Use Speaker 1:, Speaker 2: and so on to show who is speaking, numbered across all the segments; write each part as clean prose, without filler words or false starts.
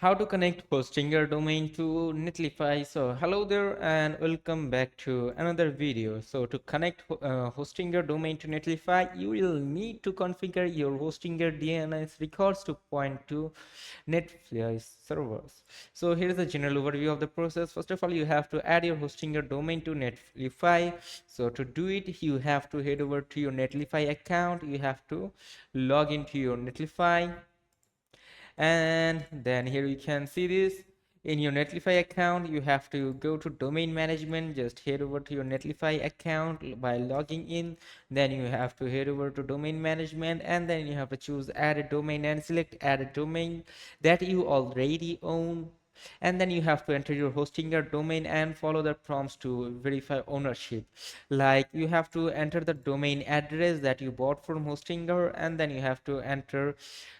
Speaker 1: how to connect hosting your domain to Netlify. So hello there and welcome back to another video. So to connect hosting your domain to Netlify, you will need to configure your hosting your DNS records to point to Netlify servers. So here's a general overview of the process. First of all, you have to add your hosting your domain to Netlify. So to do it, you have to head over to your Netlify account. You have to log into your Netlify, and then here you can see this in your Netlify account. You have to go to domain management, just head over to your Netlify account by logging in. Then you have to head over to domain management, and then you have to choose add a domain and select add a domain that you already own. And then you have to enter your hosting your domain and follow the prompts to verify ownership. Like you have to enter the domain address that you bought from hostinger, and then you have to enter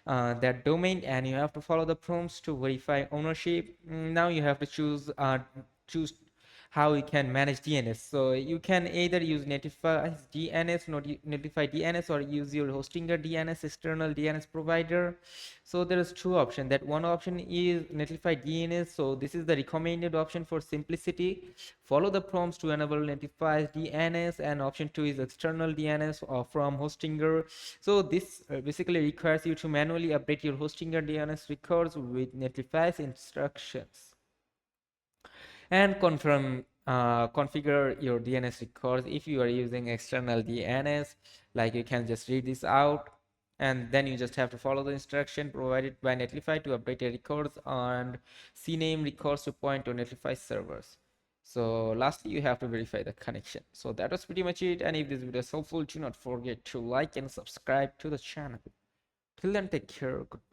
Speaker 1: that domain, and you have to follow the prompts to verify ownership. Now you have to choose how you can manage DNS. So you can either use Netlify DNS, not Netlify DNS, or use your hostinger DNS, external DNS provider. So there is two options. That one option is Netlify DNS. So this is the recommended option for simplicity. Follow the prompts to enable Netlify DNS, and option two is external DNS or from hostinger. So this basically requires you to manually update your hostinger DNS records with Netlify's instructions and configure your DNS records. If you are using external DNS, like, you can just read this out, and then you just have to follow the instruction provided by Netlify to update your records and CNAME records to point to Netlify servers. So lastly, you have to verify the connection. So that was pretty much it, and if this video is helpful, do not forget to like and subscribe to the channel. Till then, take care. Goodbye.